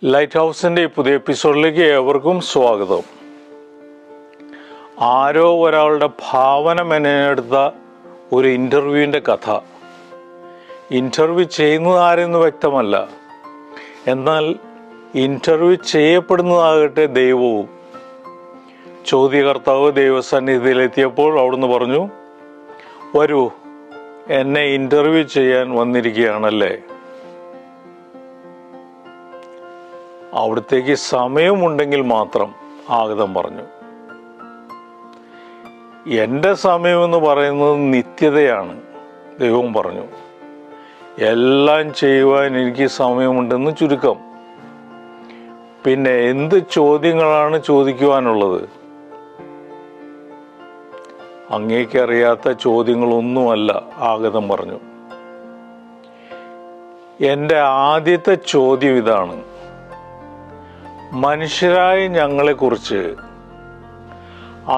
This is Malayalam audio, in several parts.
ലൈറ്റ് ഹൗസിൻ്റെ പുതിയ എപ്പിസോഡിലേക്ക് ഏവർക്കും സ്വാഗതം. ആരോ ഒരാളുടെ ഭാവന മെനഞ്ഞെടുത്ത ഒരു ഇൻ്റർവ്യൂവിൻ്റെ കഥ. ഇൻ്റർവ്യൂ ചെയ്യുന്നത് ആരെന്ന് വ്യക്തമല്ല, എന്നാൽ ഇൻ്റർവ്യൂ ചെയ്യപ്പെടുന്നതാകട്ടെ ദൈവവും. ചോദ്യകർത്താവ് ദൈവസന്നിധിയിലെത്തിയപ്പോൾ അവിടുന്ന് പറഞ്ഞു, വരൂ, എന്നെ ഇൻ്റർവ്യൂ ചെയ്യാൻ വന്നിരിക്കുകയാണല്ലേ. അവിടത്തേക്ക് സമയമുണ്ടെങ്കിൽ മാത്രം ആഗതം പറഞ്ഞു. എൻ്റെ സമയമെന്ന് പറയുന്നത് നിത്യതയാണ്. ദൈവം പറഞ്ഞു, എല്ലാം ചെയ്യുവാൻ എനിക്ക് സമയമുണ്ടെന്ന് ചുരുക്കം. പിന്നെ എന്ത് ചോദ്യങ്ങളാണ് ചോദിക്കുവാനുള്ളത്? അങ്ങേക്കറിയാത്ത ചോദ്യങ്ങളൊന്നുമല്ല, ആഗതം പറഞ്ഞു. എൻ്റെ ആദ്യത്തെ ചോദ്യം ഇതാണ്: മനുഷ്യരായ ഞങ്ങളെക്കുറിച്ച്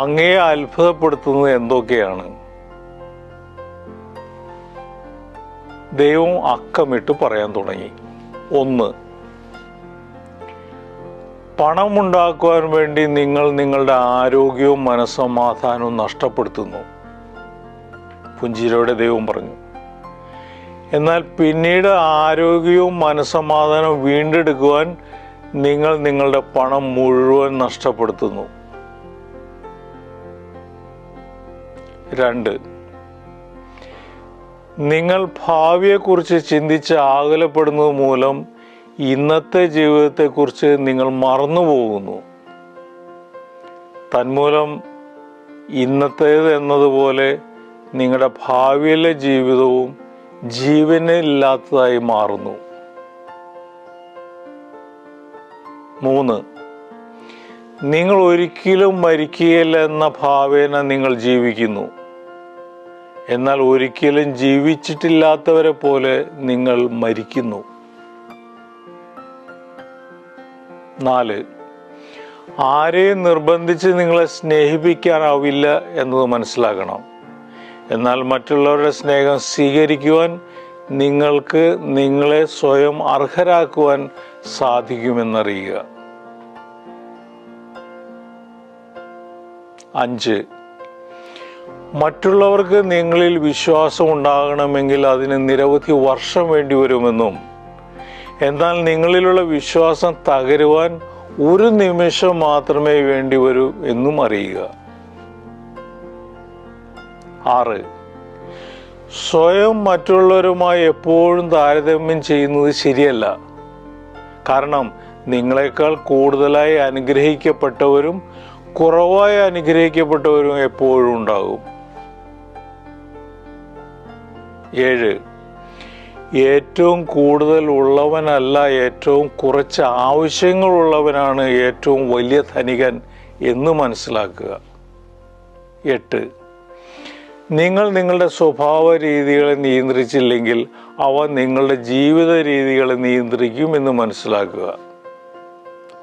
അങ്ങയെ അത്ഭുതപ്പെടുത്തുന്നത് എന്തൊക്കെയാണ്? ദൈവം അക്കമിട്ട് പറയാൻ തുടങ്ങി. 1, പണമുണ്ടാക്കുവാൻ വേണ്ടി നിങ്ങൾ നിങ്ങളുടെ ആരോഗ്യവും മനസ്സമാധാനവും നഷ്ടപ്പെടുത്തുന്നു. പുഞ്ചിരിയോടെ ദൈവം പറഞ്ഞു. എന്നാൽ പിന്നീട് ആരോഗ്യവും മനസ്സമാധാനവും വീണ്ടെടുക്കുവാൻ നിങ്ങൾ നിങ്ങളുടെ പണം മുഴുവൻ നഷ്ടപ്പെടുത്തുന്നു. 2, നിങ്ങൾ ഭാവിയെക്കുറിച്ച് ചിന്തിച്ച് ആകുലപ്പെടുന്നത് മൂലം ഇന്നത്തെ ജീവിതത്തെക്കുറിച്ച് നിങ്ങൾ മറന്നുപോകുന്നു. തന്മൂലം ഇന്നത്തേത് എന്നതുപോലെ നിങ്ങളുടെ ഭാവിയിലെ ജീവിതവും ജീവനില്ലാത്തതായി മാറുന്നു. 3, നിങ്ങൾ ഒരിക്കലും മരിക്കുകയില്ല എന്ന ഭാവേന നിങ്ങൾ ജീവിക്കുന്നു. എന്നാൽ ഒരിക്കലും ജീവിച്ചിട്ടില്ലാത്തവരെ പോലെ നിങ്ങൾ മരിക്കുന്നു. 4, ആരെയും നിർബന്ധിച്ച് നിങ്ങളെ സ്നേഹിപ്പിക്കാനാവില്ല എന്നത് മനസ്സിലാക്കണം. എന്നാൽ മറ്റുള്ളവരുടെ സ്നേഹം സ്വീകരിക്കുവാൻ നിങ്ങൾക്ക് നിങ്ങളെ സ്വയം അർഹരാക്കുവാൻ സാധിക്കുമെന്നറിയുക. 5, മറ്റുള്ളവർക്ക് നിങ്ങളിൽ വിശ്വാസം ഉണ്ടാകണമെങ്കിൽ അതിന് നിരവധി വർഷം വേണ്ടി വരുമെന്നും, എന്നാൽ നിങ്ങളിലുള്ള വിശ്വാസം തകരുവാൻ ഒരു നിമിഷം മാത്രമേ വേണ്ടി വരൂ എന്നും അറിയുക. 6, സ്വയം മറ്റുള്ളവരുമായി എപ്പോഴും താരതമ്യം ചെയ്യുന്നത് ശരിയല്ല. കാരണം നിങ്ങളെക്കാൾ കൂടുതലായി അനുഗ്രഹിക്കപ്പെട്ടവരും കുറവായി അനുഗ്രഹിക്കപ്പെട്ടവരും എപ്പോഴും ഉണ്ടാകും. 7, ഏറ്റവും കൂടുതൽ ഉള്ളവനല്ല, ഏറ്റവും കുറച്ച് ആവശ്യങ്ങളുള്ളവനാണ് ഏറ്റവും വലിയ ധനികൻ എന്ന് മനസ്സിലാക്കുക. 8, നിങ്ങൾ നിങ്ങളുടെ സ്വഭാവ രീതികളെ നിയന്ത്രിച്ചില്ലെങ്കിൽ അവ നിങ്ങളുടെ ജീവിത രീതികളെ നിയന്ത്രിക്കും എന്ന് മനസ്സിലാക്കുക.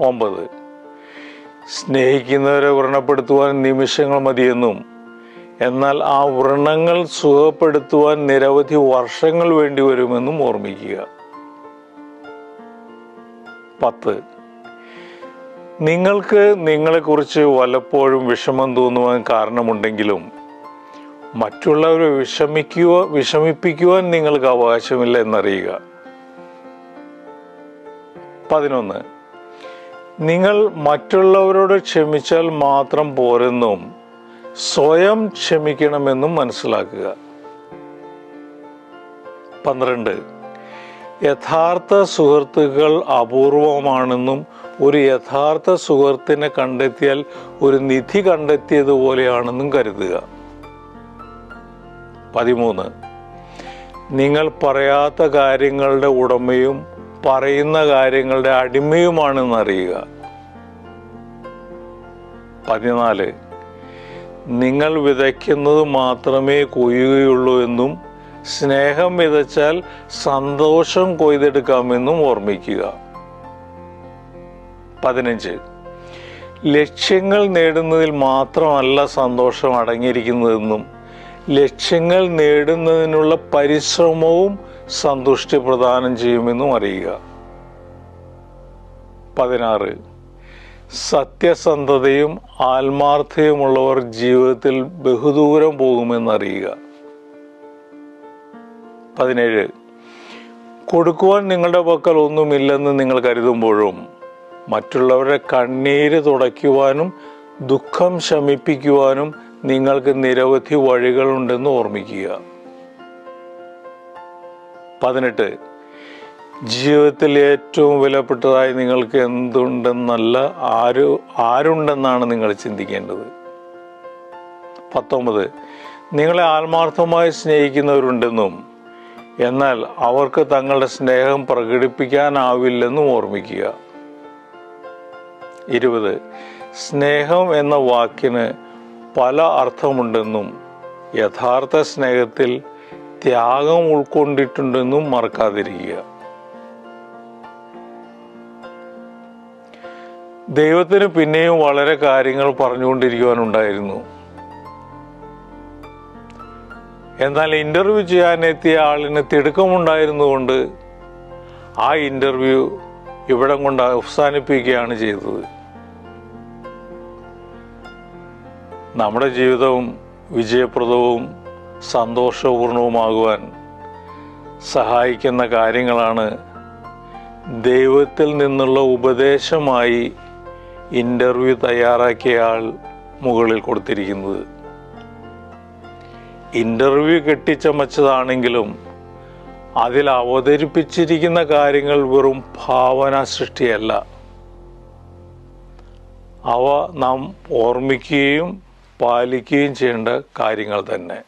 9, സ്നേഹിക്കുന്നവരെ വ്രണപ്പെടുത്തുവാൻ നിമിഷങ്ങൾ മതിയെന്നും, എന്നാൽ ആ വ്രണങ്ങൾ സുഖപ്പെടുത്തുവാൻ നിരവധി വർഷങ്ങൾ വേണ്ടി വരുമെന്നും ഓർമ്മിക്കുക. 10, നിങ്ങൾക്ക് നിങ്ങളെക്കുറിച്ച് വല്ലപ്പോഴും വിഷമം തോന്നുവാൻ കാരണമുണ്ടെങ്കിലും മറ്റുള്ളവരെ വിഷമിപ്പിക്കുവാൻ നിങ്ങൾക്ക് അവകാശമില്ല എന്നറിയുക. 11, നിങ്ങൾ മറ്റുള്ളവരോട് ക്ഷമിച്ചാൽ മാത്രം പോരെന്നും സ്വയം ക്ഷമിക്കണമെന്നും മനസ്സിലാക്കുക. 12, യഥാർത്ഥ സുഹൃത്തുക്കൾ അപൂർവമാണെന്നും ഒരു യഥാർത്ഥ സുഹൃത്തിനെ കണ്ടെത്തിയാൽ ഒരു നിധി കണ്ടെത്തിയതുപോലെയാണെന്നും കരുതുക. 13, നിങ്ങൾ പറയാത്ത കാര്യങ്ങളുടെ ഉടമയും പറയുന്ന കാര്യങ്ങളുടെ അടിമയുമാണെന്നറിയുക. 14, നിങ്ങൾ വിതയ്ക്കുന്നത് മാത്രമേ കൊയ്യുകയുള്ളൂ എന്നും സ്നേഹം വിതച്ചാൽ സന്തോഷം കൊയ്തെടുക്കാമെന്നും ഓർമ്മിക്കുക. 15, ലക്ഷ്യങ്ങൾ നേടുന്നതിൽ മാത്രമല്ല സന്തോഷം അടങ്ങിയിരിക്കുന്നതെന്നും ലക്ഷ്യങ്ങൾ നേടുന്നതിനുള്ള പരിശ്രമവും സന്തുഷ്ടി പ്രദാനം ചെയ്യുമെന്നും അറിയുക. 16. സത്യസന്ധതയും ആത്മാർത്ഥതയുമുള്ളവർ ജീവിതത്തിൽ ബഹുദൂരം പോകുമെന്നറിയുക. 17. കൊടുക്കുവാൻ നിങ്ങളുടെ പക്കൽ ഒന്നുമില്ലെന്ന് നിങ്ങൾ കരുതുമ്പോഴും മറ്റുള്ളവരുടെ കണ്ണീര് തുടയ്ക്കുവാനും ദുഃഖം ശമിപ്പിക്കുവാനും നിങ്ങൾക്ക് നിരവധി വഴികളുണ്ടെന്ന് ഓർമ്മിക്കുക. 18. ജീവിതത്തിൽ ഏറ്റവും വിലപ്പെട്ടതായി നിങ്ങൾക്ക് എന്തുണ്ടെന്നല്ല ആരുണ്ടെന്നാണ് നിങ്ങൾ ചിന്തിക്കേണ്ടത്. 19. നിങ്ങളെ ആത്മാർത്ഥമായി സ്നേഹിക്കുന്നവരുണ്ടെന്നും എന്നാൽ അവർക്ക് തങ്ങളുടെ സ്നേഹം പ്രകടിപ്പിക്കാനാവില്ലെന്നും ഓർമ്മിക്കുക. 20. സ്നേഹം എന്ന വാക്കിന് പല അർത്ഥമുണ്ടെന്നും യഥാർത്ഥ സ്നേഹത്തിൽ ത്യാഗം ഉൾക്കൊണ്ടിട്ടുണ്ടെന്നും മറക്കാതിരിക്കുക. ദൈവത്തിന് പിന്നെയും വളരെ കാര്യങ്ങൾ പറഞ്ഞുകൊണ്ടിരിക്കുവാനുണ്ടായിരുന്നു. എന്നാൽ ഇന്റർവ്യൂ ചെയ്യാനെത്തിയ ആളിന് തിടുക്കമുണ്ടായിരുന്നുകൊണ്ട് ആ ഇന്റർവ്യൂ ഇവിടം കൊണ്ട് അവസാനിപ്പിക്കുകയാണ് ചെയ്തത്. നമ്മുടെ ജീവിതവും വിജയപ്രദവും സന്തോഷപൂർണവുമാകുവാൻ സഹായിക്കുന്ന കാര്യങ്ങളാണ് ദൈവത്തിൽ നിന്നുള്ള ഉപദേശമായി ഇന്റർവ്യൂ തയ്യാറാക്കിയ ആൾ മുകളിൽ കൊടുത്തിരിക്കുന്നത്. ഇന്റർവ്യൂ കെട്ടിച്ചമച്ചതാണെങ്കിലും അതിൽ അവതരിപ്പിച്ചിരിക്കുന്ന കാര്യങ്ങൾ വെറും ഭാവന സൃഷ്ടിയല്ല. അവ നാം ഓർമ്മിക്കുകയും പാലിക്കുകയും ചെയ്യേണ്ട കാര്യങ്ങൾ തന്നെ.